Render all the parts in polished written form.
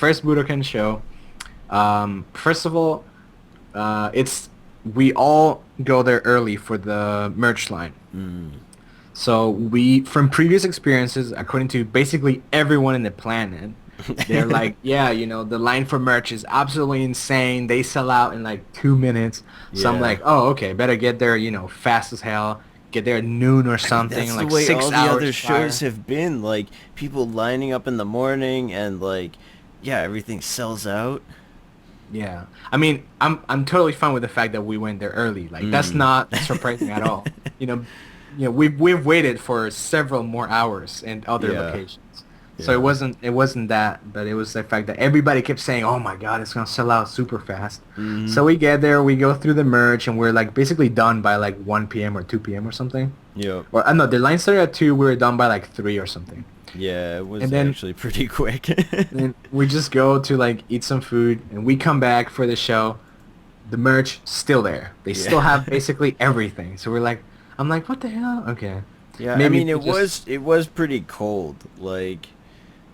first Budokan show. First of all, we all go there early for the merch line. So from previous experiences, according to basically everyone in the planet, they're like, yeah, the line for merch is absolutely insane. They sell out in like 2 minutes. So I'm like, oh, okay, better get there, fast as hell. Get there at noon or something, That's the like way all 6 the hours other prior. shows have been. Like, people lining up in the morning and, like, yeah, everything sells out. Yeah, I mean, I'm totally fine with the fact that we went there early. Like, that's Mm. not surprising at all. You know, we've waited for several more hours in other Yeah, locations, so yeah. it wasn't that, but it was the fact that everybody kept saying, "Oh my God, it's gonna sell out super fast." Mm-hmm. So we get there, we go through the merch, and we're like basically done by like 1 p.m. or 2 p.m. or something. Yep. Or I know the line started at 2, we were done by like 3 or something. Yeah, it And was then actually pretty quick. And we just go to like eat some food, and we come back for the show. The merch still there. They still Yeah. have basically everything. So I'm like, what the hell? Okay, Yeah, I maybe mean, we just it was pretty cold. Like,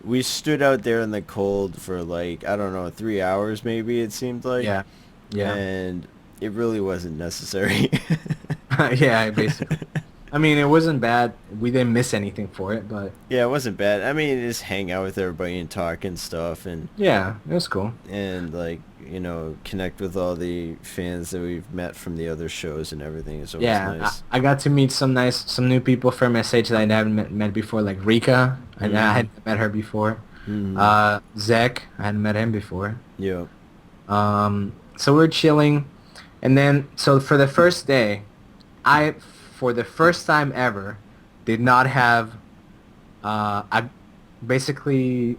we stood out there in the cold for like, I don't know, 3 hours maybe it seemed like, yeah, yeah, and it really wasn't necessary. yeah. Basically, I mean, it wasn't bad. We didn't miss anything for it, but Yeah, it wasn't bad. I mean, just hang out with everybody and talk and stuff, yeah, it was cool. and like, connect with all the fans that we've met from the other shows and everything is always Yeah, nice. I got to meet some new people from SH that I haven't met before, like Rika. I Mm-hmm. hadn't met her before. Mm-hmm. Zek, I hadn't met him before. Yep. So we're chilling, and then so for the first day, for the first time ever, did not have a basically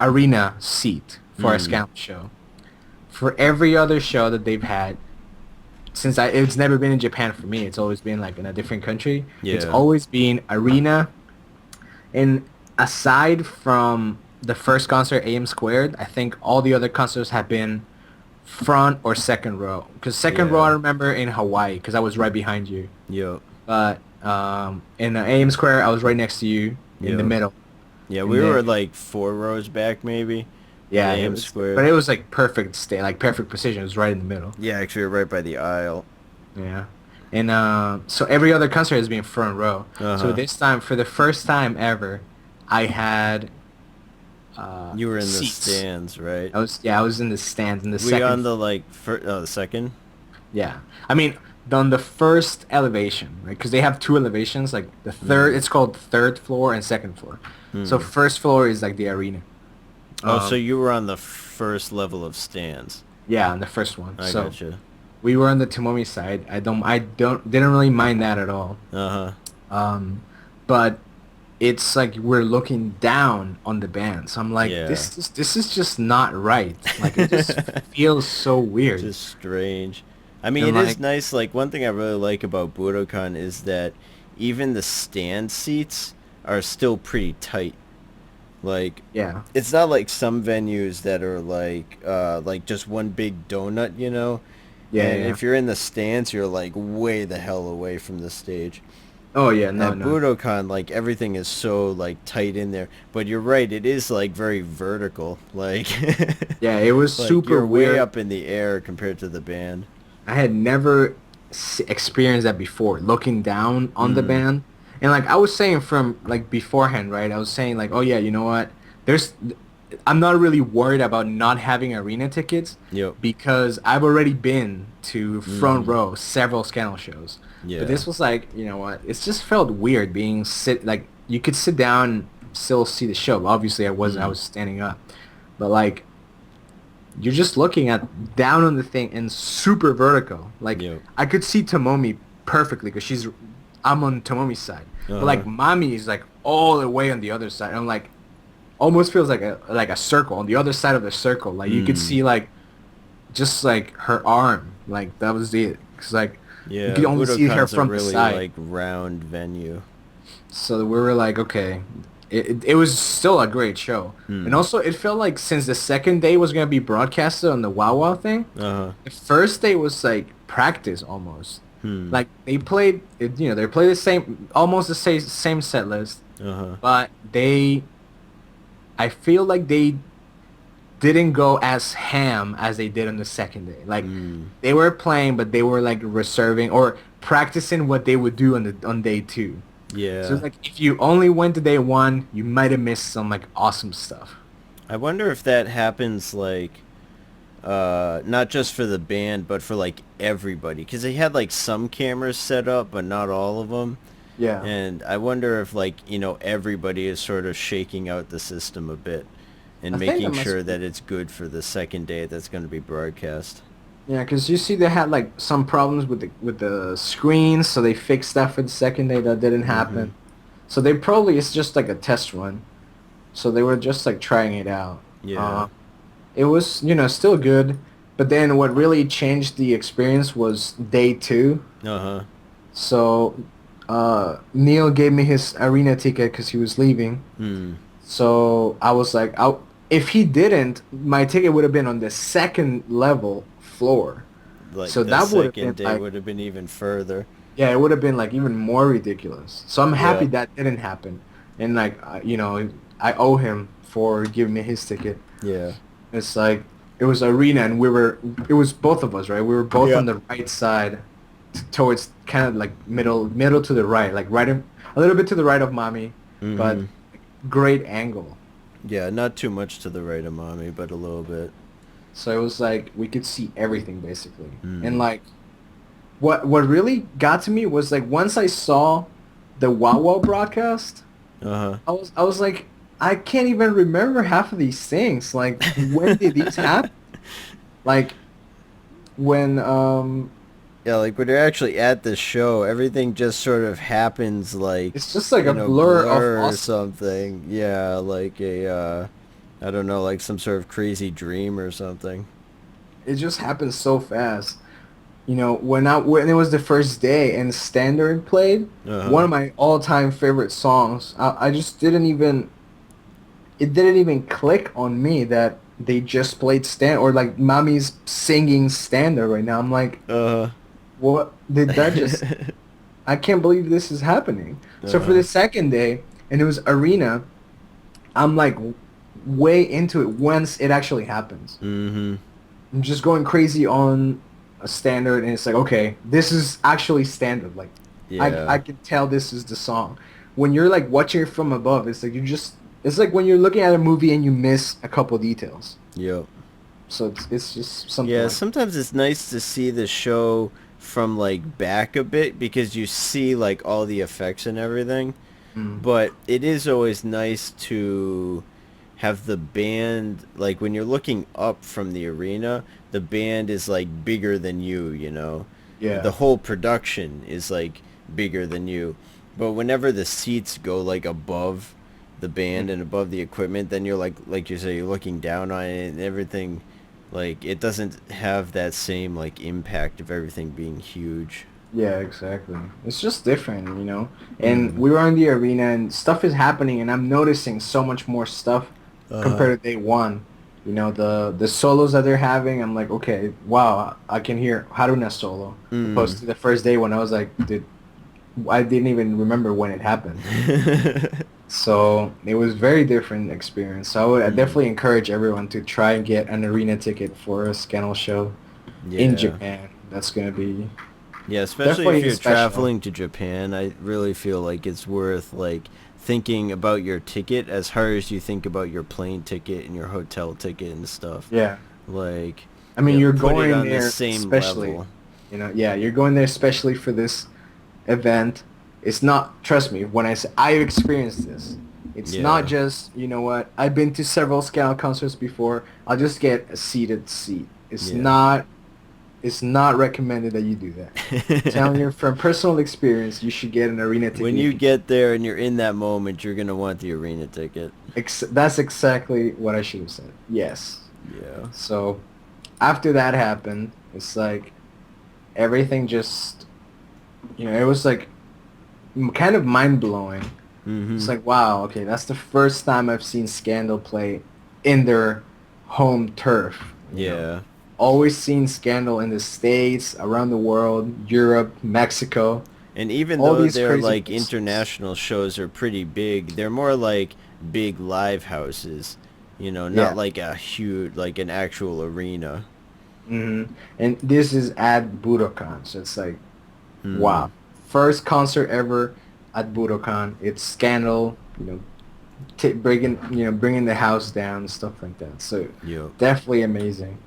arena seat for a Mm. scout show. For every other show that they've had, since it's never been in Japan for me, it's always been like in a different country. It's Yeah. always been arena, and aside from the first concert, AM Squared, I think all the other concerts have been front or second row. Because second row I Yeah. remember in Hawaii, because I was right behind you. Yep. But in AM Square, I was right next to you in the Yep. middle. Yeah, And we were then like 4 rows back maybe. yeah, At it AM was, Square. but it was like perfect stay, like perfect precision. It was right in the middle. Yeah, actually, we're right by the aisle. Yeah. And so every other concert has been front row. So Uh-huh. this time, for the first time ever, I had You were in the seats. stands, right? I was in the stands in the We second. on the like the second? Yeah. I mean, on the first elevation, right? Because they have two elevations. Like the third, it's called third floor and second floor. So Hmm. first floor is like the arena. Oh, so Um, you were on the first level of stands. yeah, on the first one. I So gotcha. we were on the Tomomi side. Didn't really mind that at all. Uh-huh. But it's like we're looking down on the band. So I'm like, Yeah. this is just not right. Like it just feels so weird. Just strange. I mean, And it is like, nice. Like, one thing I really like about Budokan is that even the stand seats are still pretty tight. Like, yeah, it's not like some venues that are like just one big donut, you know? yeah, And yeah. if you're in the stands, you're like way the hell away from the stage. Oh yeah, no, At no. Budokan, like everything is so like tight in there. But you're right, it is like very vertical. Like, Yeah, it was like super you're way weird. up in the air compared to the band. I had never experienced that before, looking down on the Mm. band. And like I was saying from like beforehand, right? I was saying like, oh yeah, you know what? I'm not really worried about not having arena tickets Yep. because I've already been to front Mm. row several Scannel shows. Yeah. But this was like, you know what? It's just felt weird being like you could sit down and still see the show. Obviously, I wasn't. I Mm. was standing up, but like you're just looking at down on the thing and super vertical. Like Yep. I could see Tomomi perfectly because I'm on Tomomi's side, but like Uh-huh. Mami is like all the way on the other side. I'm like, almost feels like a circle on the other side of the circle. Like you could Mm. see like just like her arm. Like that was it. Cause like Yeah, you could only see her Budokan's a from the really side. like round venue. So we were like, okay. It was still a great show. Hmm. And also, it felt like since the second day was going to be broadcasted on the Wow Wow thing, Uh-huh. the first day was like practice almost. Hmm. Like they played, they played the same, almost the same set list, Uh-huh. but I feel like they didn't go as ham as they did on the second day. Like Mm. they were playing, but they were like reserving or practicing what they would do on day two. So Yeah. it's like if you only went to day one, you might have missed some like awesome stuff. I wonder if that happens like not just for the band but for like everybody because they had like some cameras set up but not all of them. Yeah. And I wonder if like, everybody is sort of shaking out the system a bit and I think that making must sure be. that it's good for the second day that's going to be broadcast. Yeah, because you see they had like some problems with the screens, so they fixed that for the second day that didn't Mhm. happen. So they probably it's just like a test run. So they were just like trying it out. Yeah. It was, still good, but then what really changed the experience was day two. Uh-huh. So Neil gave me his arena ticket because he was leaving. Hmm. So I was like, if he didn't, my ticket would have been on the second level floor. So Like the that would have been second day like, would have been even further. yeah, it would have been like even more ridiculous. So I'm happy Yeah. that didn't happen. And like, I owe him for giving me his ticket. Yeah. It's like, it was arena and it was both of us, right? We were both Yeah. on the right side towards kind of like middle to the right, like a little bit to the right of mommy, but Mhm. great angle. Yeah, not too much to the right of mommy, but a little bit. So it was like we could see everything basically. And Mm. like what really got to me was like once I saw the Wow Wow broadcast, Uh-huh. I was like I can't even remember half of these things. Like when did these happen? Like when Yeah, like when you're actually at the show, everything just sort of happens like it's just like a in a blur of blur or awesome. something. Yeah, like I don't know, like some sort of crazy dream or something. It just happened so fast. When it was the first day and Standard played, one Uh-huh. of my all-time favorite songs, I just it didn't even click on me that they just played Stand or like Mommy's singing Standard right now. I'm like, Uh-huh. what did that just? I can't believe this is happening. So for Uh-huh. the second day, and it was Arena, I'm like way into it once it actually happens. Mm-hmm. I'm just going crazy on a standard, and it's like, okay, this is actually standard. Like, I Yeah. can tell this is the song. When you're like watching it from above, it's like it's like when you're looking at a movie and you miss a couple details. Yep. So it's just something Yeah, like, sometimes it's nice to see the show from like back a bit because you see like all the effects and everything. mm, But it is always nice to have the band like when you're looking up from the arena, the band is like bigger than you. The yeah, whole production is like bigger than you. But whenever the seats go like above the band mm, and above the equipment, then you're like you say, you're looking down on it and everything like it doesn't have that same like impact of everything being huge. yeah, exactly. It's just different. And Mm. we were in the arena, and stuff is happening, and I'm noticing so much more stuff Uh-huh. compared to day one. The solos that they're having, I'm like, okay, wow, I can hear Haruna's solo, opposed Mm. to the first day when I was like, dude, I didn't even remember when it happened. So it was very different experience. So I Mm. definitely encourage everyone to try and get an arena ticket for a Scannel show in Yeah. Japan. That's gonna be Yeah, especially if definitely you're special. traveling to Japan, I really feel like it's worth like thinking about your ticket as hard as you think about your plane ticket and your hotel ticket and stuff. Yeah. Like, I mean, you're put it going on the there same especially, level. yeah, you're going there especially for this event. It's not, trust me, when I say I've experienced this. It's not Yeah. just, you know what, I've been to several Scout concerts before. I'll just get a seated seat. Yeah. It's not recommended that you do that. Telling you from personal experience, you should get an arena When ticket if you you can. get there and you're in that moment, you're gonna want the arena ticket. That's exactly what I should have said. Yes. Yeah. So after that happened, it's like everything just, it was like kind of mind blowing. It's Mm-hmm. like, wow, okay, that's the first time I've seen Scandal play in their home turf. Yeah. Always seen Scandal in the States, around the world, Europe, Mexico, And even all though these their crazy like places. international shows are pretty big, they're more like big live houses. You know, not Yeah. like a huge, like an actual arena. And this is at Budokan, so it's like, Hmm. wow. First concert ever at Budokan. It's Scandal, bringing the house down, stuff like that. So Yep. definitely amazing.